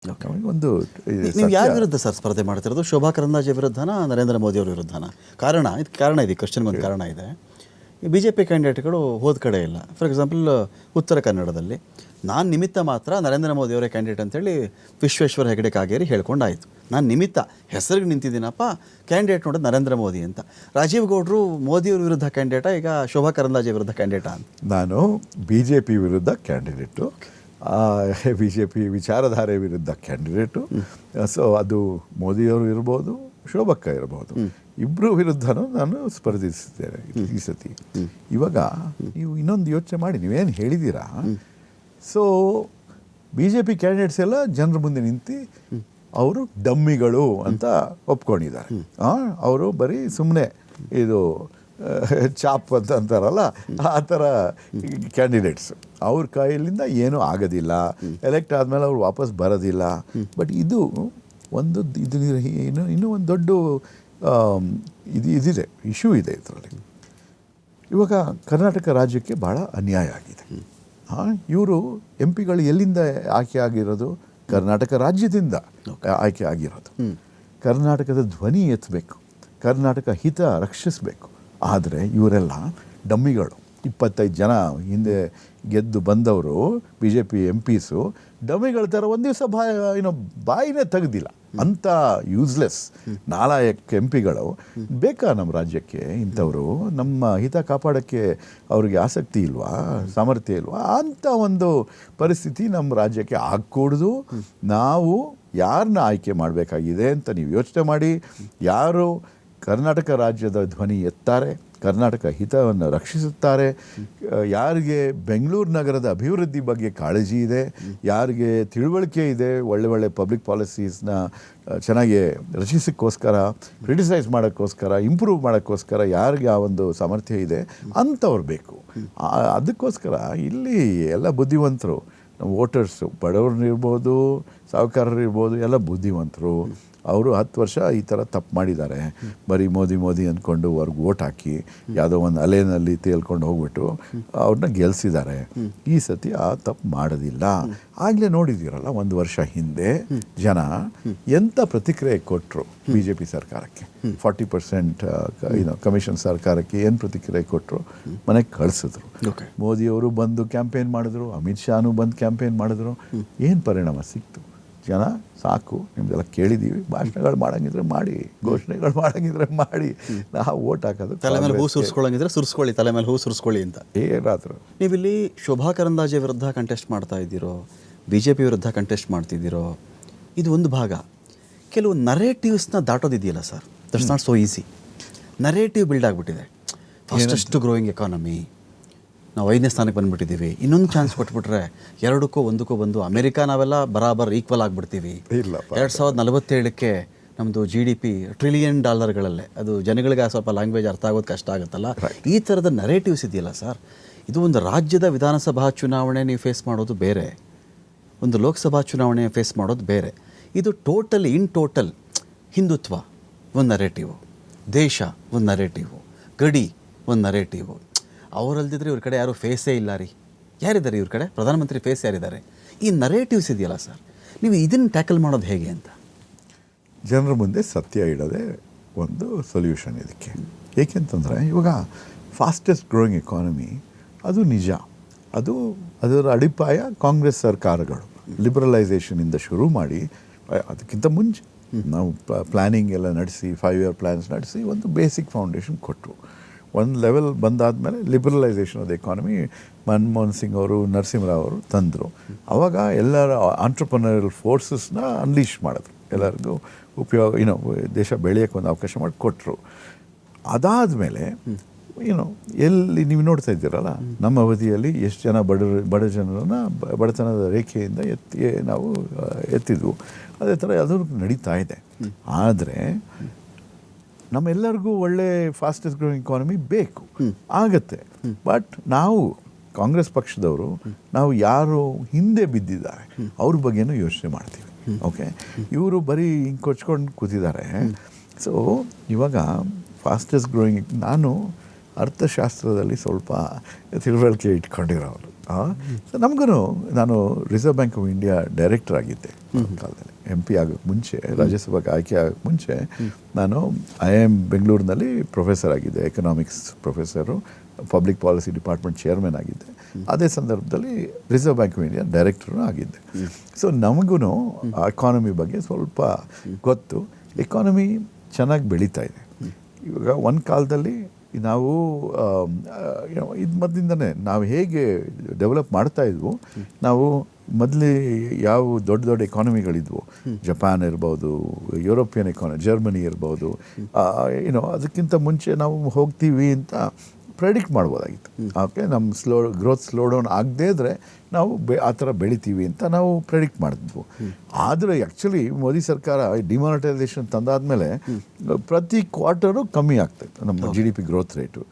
ಒಂದು ನೀವು ಯಾರ ವಿರುದ್ಧ ಸರ್ ಸ್ಪರ್ಧೆ ಮಾಡ್ತಿರೋದು? ಶೋಭಾ ಕರಂದ್ಲಾಜೆ ವಿರುದ್ಧನಾ, ನರೇಂದ್ರ ಮೋದಿ ಅವ್ರ ವಿರುದ್ಧನಾ? ಕಾರಣ ಇದೆ, ಕ್ವಶನ್ಗೊಂದು ಕಾರಣ ಇದೆ. ಈ ಬಿ ಜೆ ಪಿ ಕ್ಯಾಂಡಿಡೇಟ್ಗಳು ಹೋದ ಕಡೆ ಇಲ್ಲ. ಫಾರ್ ಎಕ್ಸಾಂಪಲ್ ಉತ್ತರ ಕನ್ನಡದಲ್ಲಿ ನಾನು ನಿಮಿತ್ತ ಮಾತ್ರ ನರೇಂದ್ರ ಮೋದಿ ಅವರೇ ಕ್ಯಾಂಡಿಡೇಟ್ ಅಂತೇಳಿ ವಿಶ್ವೇಶ್ವರ ಹೆಗಡೆ ಕಾಗೇರಿ ಹೇಳ್ಕೊಂಡಾಯಿತು. ನಾನು ನಿಮಿತ್ತ ಹೆಸರಿಗೆ ನಿಂತಿದ್ದೀನಪ್ಪ, ಕ್ಯಾಂಡಿಡೇಟ್ ನೋಡೋದು ನರೇಂದ್ರ ಮೋದಿ ಅಂತ. ರಾಜೀವ್ ಗೌಡ್ರು ಮೋದಿಯವ್ರ ವಿರುದ್ಧ ಕ್ಯಾಂಡಿಡೇಟಾ, ಈಗ ಶೋಭಾ ಕರಂದ್ಲಾಜೆ ವಿರುದ್ಧ ಕ್ಯಾಂಡಿಡೇಟಾ ಅಂತ? ನಾನು ಬಿ ಜೆ ಪಿ ವಿರುದ್ಧ ಕ್ಯಾಂಡಿಡೇಟು, ಬಿ ಜೆ ಪಿ ವಿಚಾರಧಾರೆ ವಿರುದ್ಧ ಕ್ಯಾಂಡಿಡೇಟು. ಸೊ ಅದು ಮೋದಿಯವರು ಇರ್ಬೋದು, ಶೋಭಕ್ಕ ಇರ್ಬೋದು, ಇಬ್ಬರು ವಿರುದ್ಧನೂ ನಾನು ಸ್ಪರ್ಧಿಸಿದ್ದೇನೆ ಈ ಸತಿ. ಇವಾಗ ನೀವು ಇನ್ನೊಂದು ಯೋಚನೆ ಮಾಡಿ, ನೀವೇನು ಹೇಳಿದ್ದೀರಾ, so B J P candidates ಎಲ್ಲ ಜನರ ಮುಂದೆ ನಿಂತು ಅವರು ಡಮ್ಮಿಗಳು ಅಂತ ಒಪ್ಕೊಂಡಿದ್ದಾರೆ. ಅವರು ಬರೀ ಸುಮ್ಮನೆ ಇದು ಚಾಪ್ ಅಂತ ಅಂತಾರಲ್ಲ, ಆ ಥರ ಕ್ಯಾಂಡಿಡೇಟ್ಸ್. ಅವ್ರ ಕೈಯಲ್ಲಿಂದ ಏನೂ ಆಗೋದಿಲ್ಲ, ಎಲೆಕ್ಟ್ ಆದಮೇಲೆ ಅವ್ರು ವಾಪಸ್ ಬರೋದಿಲ್ಲ. ಬಟ್ ಇದು ಒಂದು ಇನ್ನೂ ಒಂದು ದೊಡ್ಡ ಇದಿದೆ, ಇಶ್ಯೂ ಇದೆ ಇದರಲ್ಲಿ. ಇವಾಗ ಕರ್ನಾಟಕ ರಾಜ್ಯಕ್ಕೆ ಭಾಳ ಅನ್ಯಾಯ ಆಗಿದೆ. ಇವರು ಎಂ ಪಿಗಳು ಎಲ್ಲಿಂದ ಆಯ್ಕೆ ಆಗಿರೋದು? ಕರ್ನಾಟಕ ರಾಜ್ಯದಿಂದ ಆಯ್ಕೆ ಆಗಿರೋದು. ಕರ್ನಾಟಕದ ಧ್ವನಿ ಎತ್ತಬೇಕು, ಕರ್ನಾಟಕ ಹಿತ ರಕ್ಷಿಸಬೇಕು. ಆದರೆ ಇವರೆಲ್ಲ ಡಮ್ಮಿಗಳು. 25 ಜನ ಹಿಂದೆ ಗೆದ್ದು ಬಂದವರು ಬಿ ಜೆ ಪಿ ಎಂ ಪಿಸು ಡಮ್ಮಿಗಳ ಥರ ಒಂದು ದಿವಸ ಬಾಯಿನೇ ತೆಗೆದಿಲ್ಲ ಅಂಥ ಯೂಸ್ಲೆಸ್ ನಾಲಾಯಕ್ ಎಂ ಪಿಗಳು ಬೇಕಾ ನಮ್ಮ ರಾಜ್ಯಕ್ಕೆ? ಇಂಥವರು ನಮ್ಮ ಹಿತ ಕಾಪಾಡೋಕ್ಕೆ ಅವ್ರಿಗೆ ಆಸಕ್ತಿ ಇಲ್ವಾ, ಸಾಮರ್ಥ್ಯ ಇಲ್ವಾ? ಅಂಥ ಒಂದು ಪರಿಸ್ಥಿತಿ ನಮ್ಮ ರಾಜ್ಯಕ್ಕೆ ಆಗಕೂಡ್ದು. ನಾವು ಯಾರನ್ನ ಆಯ್ಕೆ ಮಾಡಬೇಕಾಗಿದೆ ಅಂತ ನೀವು ಯೋಚನೆ ಮಾಡಿ. ಯಾರು ಕರ್ನಾಟಕ ರಾಜ್ಯದ ಧ್ವನಿ ಎತ್ತಾರೆ, ಕರ್ನಾಟಕ ಹಿತವನ್ನು ರಕ್ಷಿಸುತ್ತಾರೆ, ಯಾರಿಗೆ ಬೆಂಗಳೂರು ನಗರದ ಅಭಿವೃದ್ಧಿ ಬಗ್ಗೆ ಕಾಳಜಿ ಇದೆ, ಯಾರಿಗೆ ತಿಳುವಳಿಕೆ ಇದೆ, ಒಳ್ಳೆ ಪಬ್ಲಿಕ್ ಪಾಲಿಸೀಸ್ನ ಚೆನ್ನಾಗಿ ರಚಿಸೋಕ್ಕೋಸ್ಕರ, ಕ್ರಿಟಿಸೈಸ್ ಮಾಡೋಕ್ಕೋಸ್ಕರ, ಇಂಪ್ರೂವ್ ಮಾಡೋಕ್ಕೋಸ್ಕರ ಯಾರಿಗೆ ಆ ಒಂದು ಸಾಮರ್ಥ್ಯ ಇದೆ ಅಂಥವ್ರು ಬೇಕು. ಅದಕ್ಕೋಸ್ಕರ ಇಲ್ಲಿ ಎಲ್ಲ ಬುದ್ಧಿವಂತರು, ವೋಟರ್ಸು, ಬಡವ್ರನ್ನ ಇರ್ಬೋದು, ಸಾಹುಕಾರರು ಇರ್ಬೋದು, ಎಲ್ಲ ಬುದ್ಧಿವಂತರು. ಅವರು 10 ವರ್ಷ ಈ ಥರ ತಪ್ಪು ಮಾಡಿದ್ದಾರೆ. ಬರೀ ಮೋದಿ ಅಂದ್ಕೊಂಡು ಅವ್ರಿಗೆ ಓಟ್ ಹಾಕಿ ಯಾವುದೋ ಒಂದು ಅಲೆನಲ್ಲಿ ತೇಲ್ಕೊಂಡು ಹೋಗ್ಬಿಟ್ಟು ಅವ್ರನ್ನ ಗೆಲ್ಸಿದ್ದಾರೆ. ಈ ಸತಿ ಆ ತಪ್ಪು ಮಾಡೋದಿಲ್ಲ. ಆಗಲೇ ನೋಡಿದ್ದೀರಲ್ಲ, 1 ವರ್ಷ ಹಿಂದೆ ಜನ ಎಂಥ ಪ್ರತಿಕ್ರಿಯೆ ಕೊಟ್ಟರು ಬಿ ಜೆ ಪಿ ಸರ್ಕಾರಕ್ಕೆ. 40% ಕಮಿಷನ್ ಸರ್ಕಾರಕ್ಕೆ ಏನು ಪ್ರತಿಕ್ರಿಯೆ ಕೊಟ್ಟರು? ಮನೆಗೆ ಕಳಿಸಿದ್ರು. ಮೋದಿಯವರು ಬಂದು ಕ್ಯಾಂಪೇನ್ ಮಾಡಿದ್ರು, ಅಮಿತ್ ಶಾನು ಬಂದು ಕ್ಯಾಂಪೇನ್ ಮಾಡಿದ್ರು. ಏನು ಪರಿಣಾಮ ಸಿಕ್ತು? ಜನ ಸಾಕು, ನಿಮ್ದೆಲ್ಲ ಕೇಳಿದ್ದೀವಿ, ಭಾಷಣಗಳು ಮಾಡೋಂಗಿದ್ರೆ ಮಾಡಿ, ಘೋಷಣೆಗಳು ಮಾಡೋಂಗಿದ್ರೆ ಮಾಡಿ, ನಾವು ಓಟ್ ಹಾಕೋದು. ತಲೆ ಮೇಲೆ ಹೂ ಸುರಿಸ್ಕೊಳ್ಳೋಂಗಿದ್ರೆ ಸುರಿಸ್ಕೊಳ್ಳಿ, ತಲೆ ಮೇಲೆ ಹೂ ಸುರಿಸ್ಕೊಳ್ಳಿ ಅಂತ. ಏನಾದ್ರು ನೀವಿಲ್ಲಿ ಶೋಭಾ ಕರಂದ್ಲಾಜೆ ವಿರುದ್ಧ ಕಂಟೆಸ್ಟ್ ಮಾಡ್ತಾ ಇದ್ದೀರೋ, ಬಿ ಜೆ ಪಿ ವಿರುದ್ಧ ಕಂಟೆಸ್ಟ್ ಮಾಡ್ತಿದ್ದೀರೋ, ಇದು ಒಂದು ಭಾಗ. ಕೆಲವು ನರೇಟಿವ್ಸ್ನ ದಾಟೋದಿದೆಯಲ್ಲ sir, that's not so easy. Narrative build ಆಗಿಬಿಟ್ಟಿದೆ. ಫಾಸ್ಟೆಸ್ಟ್ ಗ್ರೋಯಿಂಗ್ ಎಕಾನಮಿ, ನಾವು 5ನೇ ಸ್ಥಾನಕ್ಕೆ ಬಂದುಬಿಟ್ಟಿದ್ದೀವಿ. ಇನ್ನೊಂದು ಚಾನ್ಸ್ ಕೊಟ್ಬಿಟ್ರೆ 2ಕ್ಕೋ 1ಕ್ಕೋ ಬಂದು ಅಮೆರಿಕ ನಾವೆಲ್ಲ ಬರಾಬರ್ ಈಕ್ವಲ್ ಆಗಿಬಿಡ್ತೀವಿ. 2047ಕ್ಕೆ ನಮ್ಮದು GDP $1 ಟ್ರಿಲಿಯನ್ ಅದು ಜನಗಳಿಗೆ ಸ್ವಲ್ಪ ಲ್ಯಾಂಗ್ವೇಜ್ ಅರ್ಥ ಆಗೋದು ಕಷ್ಟ ಆಗುತ್ತಲ್ಲ. ಈ ಥರದ ನರೇಟಿವ್ಸ್ ಇದೆಯಲ್ಲ ಸರ್, ಇದು ಒಂದು ರಾಜ್ಯದ ವಿಧಾನಸಭಾ ಚುನಾವಣೆ ನೀವು ಫೇಸ್ ಮಾಡೋದು ಬೇರೆ, ಒಂದು ಲೋಕಸಭಾ ಚುನಾವಣೆ ಫೇಸ್ ಮಾಡೋದು ಬೇರೆ. ಇದು ಇನ್ ಟೋಟಲ್ ಹಿಂದುತ್ವ ಒಂದು ನರೇಟಿವು, ದೇಶ ಒಂದು ನರೇಟಿವು, ಗಡಿ ಒಂದು ನರೇಟಿವು. ಅವರಲ್ದಿದ್ರೆ ಇವ್ರ ಕಡೆ ಯಾರು ಫೇಸೇ ಇಲ್ಲ ರೀ. ಯಾರಿದ್ದಾರೆ ಇವ್ರ ಕಡೆ? ಪ್ರಧಾನಮಂತ್ರಿ ಫೇಸ್ ಯಾರಿದ್ದಾರೆ? ಈ ನರೇಟಿವ್ಸ್ ಇದೆಯಲ್ಲ ಸರ್, ನೀವು ಇದನ್ನು ಟ್ಯಾಕಲ್ ಮಾಡೋದು ಹೇಗೆ ಅಂತ? ಜನರ ಮುಂದೆ ಸತ್ಯ ಇಡೋದೇ ಒಂದು ಸೊಲ್ಯೂಷನ್ ಇದಕ್ಕೆ. ಏಕೆಂತಂದರೆ ಇವಾಗ ಫಾಸ್ಟೆಸ್ಟ್ ಗ್ರೋಯಿಂಗ್ ಎಕಾನಮಿ ಅದು ನಿಜ. ಅದರ ಅಡಿಪಾಯ ಕಾಂಗ್ರೆಸ್ ಸರ್ಕಾರಗಳು ಲಿಬರಲೈಸೇಷನಿಂದ ಶುರು ಮಾಡಿ, ಅದಕ್ಕಿಂತ ಮುಂಚೆ ನಾವು ಪ್ಲ್ಯಾನಿಂಗ್ ಎಲ್ಲ ನಡೆಸಿ 5 year ಪ್ಲ್ಯಾನ್ಸ್ ನಡೆಸಿ ಒಂದು ಬೇಸಿಕ್ ಫೌಂಡೇಶನ್ ಕೊಟ್ಟರು. ಒಂದು level ಬಂದಾದಮೇಲೆ liberalisation of the economy Manmohan Singh ಅವರು, ನರಸಿಂಹರಾವ್ ಅವರು ತಂದರು. ಆವಾಗ ಎಲ್ಲರ ಆಂಟ್ರಪ್ರನರಿಯಲ್ ಫೋರ್ಸಸ್ನ ಅನ್ಲೀಶ್ ಮಾಡಿದ್ರು, ಎಲ್ಲರಿಗೂ ಉಪಯೋಗ ದೇಶ ಬೆಳೆಯೋಕ್ಕೆ ಒಂದು ಅವಕಾಶ ಮಾಡಿ ಕೊಟ್ಟರು. ಅದಾದಮೇಲೆ ಎಲ್ಲಿ ನೀವು ನೋಡ್ತಾ ಇದ್ದೀರಲ್ಲ, ನಮ್ಮ ಅವಧಿಯಲ್ಲಿ ಎಷ್ಟು ಜನ ಬಡ ಜನರನ್ನು ಬಡತನದ ರೇಖೆಯಿಂದ ನಾವು ಎತ್ತಿದ್ವು. ಅದೇ ಥರ ಎಲ್ಲರೂ ನಡೀತಾ ಇದೆ. ಆದರೆ ನಮ್ಮೆಲ್ಲರಿಗೂ ಒಳ್ಳೆ ಫಾಸ್ಟೆಸ್ಟ್ ಗ್ರೋಯಿಂಗ್ ಎಕಾನಮಿ ಬೇಕು, ಆಗತ್ತೆ. ಬಟ್ ನಾವು ಕಾಂಗ್ರೆಸ್ ಪಕ್ಷದವರು ನಾವು ಯಾರು ಹಿಂದೆ ಬಿದ್ದಿದ್ದಾರೆ ಅವ್ರ ಬಗ್ಗೆನೂ ಯೋಚನೆ ಮಾಡ್ತೀವಿ. ಓಕೆ, ಇವರು ಬರೀ ಹಿಂಗೆ ಕೊಚ್ಕೊಂಡು ಕೂತಿದ್ದಾರೆ. ಸೊ ಇವಾಗ ಫಾಸ್ಟೆಸ್ಟ್ ಗ್ರೋಯಿಂಗ್, ನಾನು ಅರ್ಥಶಾಸ್ತ್ರದಲ್ಲಿ ಸ್ವಲ್ಪ ತಿಳುವಳಿಕೆ ಇಟ್ಕೊಂಡಿರೋರು. ನಮಗೂ ನಾನು reserve bank of India director ಆಗಿದ್ದೆ ಕಾಲದಲ್ಲಿ. MP ಆಗೋಕ್ಕೆ ಮುಂಚೆ, ರಾಜ್ಯಸಭೆಗೆ ಆಯ್ಕೆ ಆಗೋಕ್ಕೆ ಮುಂಚೆ ನಾನು IIM ಬೆಂಗಳೂರಿನಲ್ಲಿ ಪ್ರೊಫೆಸರ್ ಆಗಿದ್ದೆ, economics professor, public policy department chairman ಆಗಿದ್ದೆ. ಅದೇ ಸಂದರ್ಭದಲ್ಲಿ reserve bank of India director ಆಗಿದ್ದೆ. ಸೊ ನಮಗೂ ಎಕಾನಮಿ ಬಗ್ಗೆ ಸ್ವಲ್ಪ ಗೊತ್ತು. ಎಕಾನಮಿ ಚೆನ್ನಾಗಿ ಬೆಳೀತಾ ಇದೆ. ಇವಾಗ ಒಂದು ಕಾಲದಲ್ಲಿ ನಾವು ಇದು ಮೊದಲಿಂದನೇ ನಾವು ಹೇಗೆ ಡೆವಲಪ್ ಮಾಡ್ತಾ ಇದ್ವು, ನಾವು ಮೊದಲೇ ಯಾವ ದೊಡ್ಡ ದೊಡ್ಡ ಎಕಾನಮಿಗಳಿದ್ವು, ಜಪಾನ್ ಇರ್ಬೋದು, ಯುರೋಪಿಯನ್ ಎಕಾನಮಿ, ಜರ್ಮನಿ ಇರ್ಬೋದು, ಅದಕ್ಕಿಂತ ಮುಂಚೆ ನಾವು ಹೋಗ್ತೀವಿ ಅಂತ ಪ್ರೆಡಿಕ್ಟ್ ಮಾಡ್ಬೋದಾಗಿತ್ತು. ಓಕೆ, ನಮ್ಮ ಗ್ರೋತ್ ಸ್ಲೋ ಡೌನ್ ಆಗದೇ ಇದ್ದರೆ ನಾವು ಆ ಥರ ಬೆಳಿತೀವಿ ಅಂತ ನಾವು ಪ್ರೆಡಿಕ್ಟ್ ಮಾಡಿದ್ವು. ಆದರೆ ಆ್ಯಕ್ಚುಲಿ ಮೋದಿ ಸರ್ಕಾರ ಡಿಮಾನಿಟೈಸೇಷನ್ ತಂದಾದಮೇಲೆ ಪ್ರತಿ ಕ್ವಾರ್ಟರು ಕಮ್ಮಿ ಆಗ್ತಾಯಿತ್ತು ನಮ್ಮ GDP ಗ್ರೋತ್ ರೇಟು.